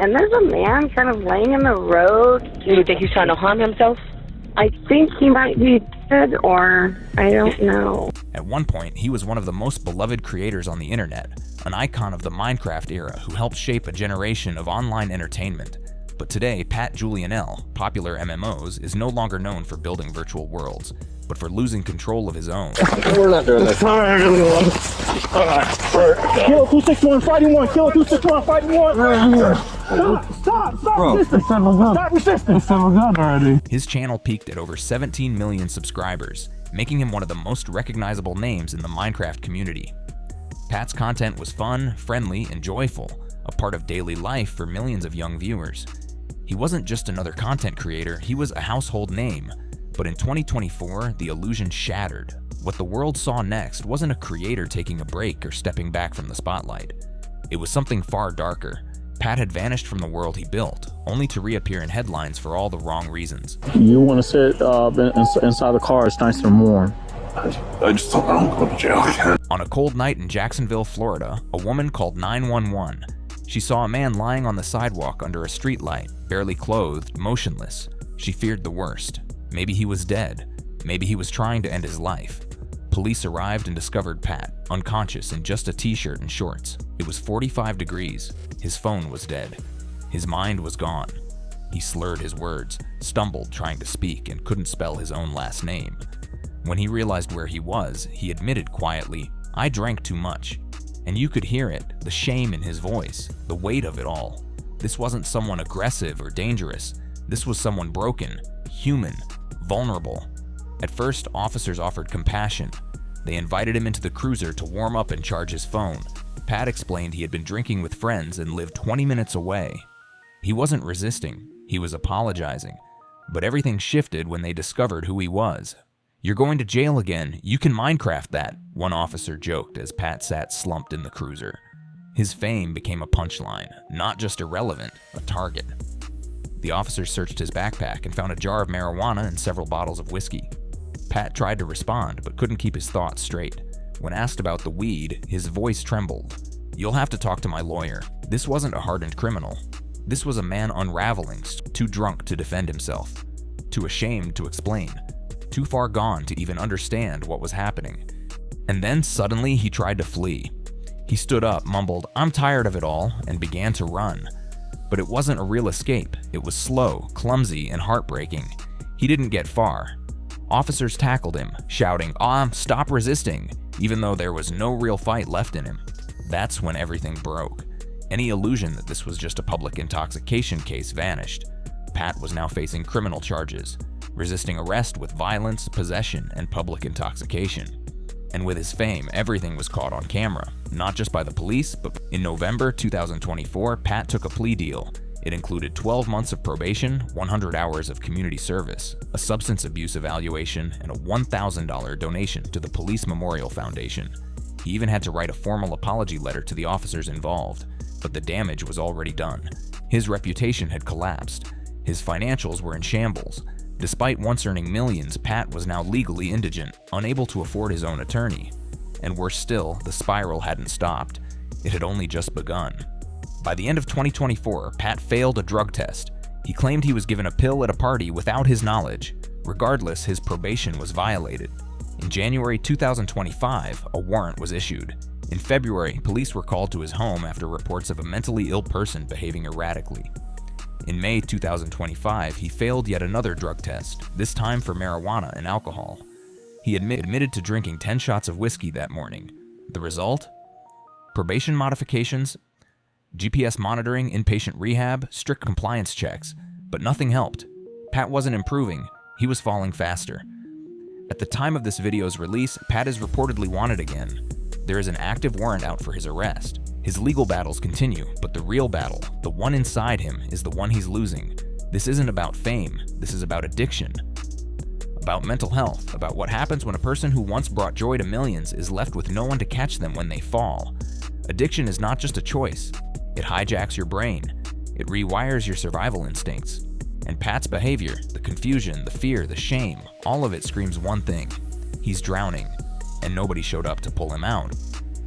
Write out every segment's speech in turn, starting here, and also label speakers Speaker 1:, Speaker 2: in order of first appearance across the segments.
Speaker 1: and there's a man kind of laying in the road.
Speaker 2: Do you think he's trying to harm himself?
Speaker 1: I think he might be dead, or I don't know.
Speaker 3: At one point, he was one of the most beloved creators on the internet, an icon of the Minecraft era who helped shape a generation of online entertainment. But today, Pat Julianell, popular MMOs, is no longer known for building virtual worlds, but for losing control of his own.
Speaker 4: We're not doing this. Alright, Kilo 261 fighting one. Kilo 261 fighting one. Stop resisting. Stop resisting. Already.
Speaker 3: His channel peaked at over 17 million subscribers, making him one of the most recognizable names in the Minecraft community. Pat's content was fun, friendly, and joyful, a part of daily life for millions of young viewers. He wasn't just another content creator, he was a household name. But in 2024, the illusion shattered. What the world saw next wasn't a creator taking a break or stepping back from the spotlight. It was something far darker. Pat had vanished from the world he built, only to reappear in headlines for all the wrong reasons.
Speaker 4: You want to sit inside the car, it's nice and warm.
Speaker 5: I just thought I don't go to jail again.
Speaker 3: On a cold night in Jacksonville, Florida, a woman called 911. She saw a man lying on the sidewalk under a streetlight, barely clothed, motionless. She feared the worst. Maybe he was dead. Maybe he was trying to end his life. Police arrived and discovered Pat, unconscious in just a t-shirt and shorts. It was 45 degrees. His phone was dead. His mind was gone. He slurred his words, stumbled trying to speak, and couldn't spell his own last name. When he realized where he was, he admitted quietly, "I drank too much." And you could hear it, the shame in his voice, the weight of it all. This wasn't someone aggressive or dangerous. This was someone broken, human, vulnerable. At first, officers offered compassion. They invited him into the cruiser to warm up and charge his phone. Pat explained he had been drinking with friends and lived 20 minutes away. He wasn't resisting, he was apologizing. But everything shifted when they discovered who he was. "You're going to jail again, you can Minecraft that," one officer joked as Pat sat slumped in the cruiser. His fame became a punchline, not just irrelevant, a target. The officers searched his backpack and found a jar of marijuana and several bottles of whiskey. Pat tried to respond, but couldn't keep his thoughts straight. When asked about the weed, his voice trembled. "You'll have to talk to my lawyer. This wasn't a hardened criminal. This was a man unraveling, too drunk to defend himself, too ashamed to explain, too far gone to even understand what was happening." And then suddenly he tried to flee. He stood up, mumbled, "I'm tired of it all," and began to run. But it wasn't a real escape. It was slow, clumsy, and heartbreaking. He didn't get far. Officers tackled him, shouting, "Stop resisting," even though there was no real fight left in him. That's when everything broke. Any illusion that this was just a public intoxication case vanished. Pat was now facing criminal charges, resisting arrest with violence, possession, and public intoxication. And with his fame, everything was caught on camera, not just by the police, but in November 2024, Pat took a plea deal. It included 12 months of probation, 100 hours of community service, a substance abuse evaluation, and a $1,000 donation to the Police Memorial Foundation. He even had to write a formal apology letter to the officers involved, but the damage was already done. His reputation had collapsed. His financials were in shambles. Despite once earning millions, Pat was now legally indigent, unable to afford his own attorney. And worse still, the spiral hadn't stopped. It had only just begun. By the end of 2024, Pat failed a drug test. He claimed he was given a pill at a party without his knowledge. Regardless, his probation was violated. In January 2025, a warrant was issued. In February, police were called to his home after reports of a mentally ill person behaving erratically. In May 2025, he failed yet another drug test, this time for marijuana and alcohol. He admitted to drinking 10 shots of whiskey that morning. The result? Probation modifications, GPS monitoring, inpatient rehab, strict compliance checks, but nothing helped. Pat wasn't improving, he was falling faster. At the time of this video's release, Pat is reportedly wanted again. There is an active warrant out for his arrest. His legal battles continue, but the real battle, the one inside him, is the one he's losing. This isn't about fame, this is about addiction. About mental health, about what happens when a person who once brought joy to millions is left with no one to catch them when they fall. Addiction is not just a choice. It hijacks your brain. It rewires your survival instincts. And Pat's behavior, the confusion, the fear, the shame, all of it screams one thing. He's drowning, and nobody showed up to pull him out.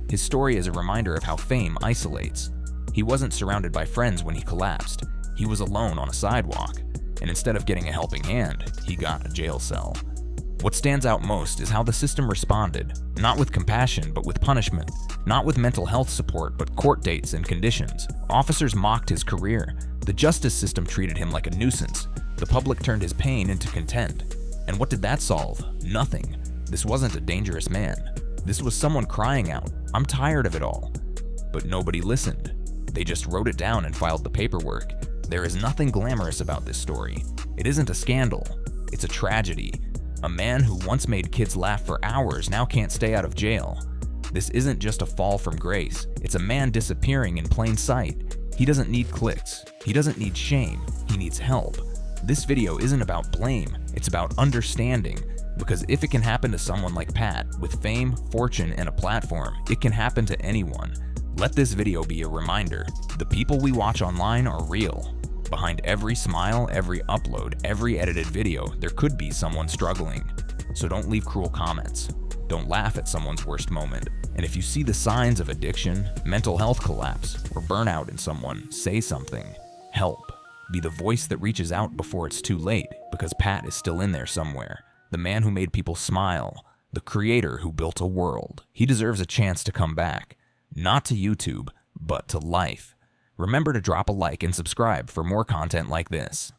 Speaker 3: His story is a reminder of how fame isolates. He wasn't surrounded by friends when he collapsed. He was alone on a sidewalk, and instead of getting a helping hand, he got a jail cell. What stands out most is how the system responded, not with compassion, but with punishment, not with mental health support, but court dates and conditions. Officers mocked his career. The justice system treated him like a nuisance. The public turned his pain into content. And what did that solve? Nothing. This wasn't a dangerous man. This was someone crying out, "I'm tired of it all." But nobody listened. They just wrote it down and filed the paperwork. There is nothing glamorous about this story. It isn't a scandal. It's a tragedy. A man who once made kids laugh for hours now can't stay out of jail. This isn't just a fall from grace. It's a man disappearing in plain sight. He doesn't need clicks. He doesn't need shame. He needs help. This video isn't about blame. It's about understanding. Because if it can happen to someone like Pat, with fame, fortune, and a platform, it can happen to anyone. Let this video be a reminder. The people we watch online are real. Behind every smile, every upload, every edited video, there could be someone struggling. So don't leave cruel comments. Don't laugh at someone's worst moment. And if you see the signs of addiction, mental health collapse, or burnout in someone, say something. Help. Be the voice that reaches out before it's too late, because Pat is still in there somewhere. The man who made people smile. The creator who built a world. He deserves a chance to come back. Not to YouTube, but to life. Remember to drop a like and subscribe for more content like this.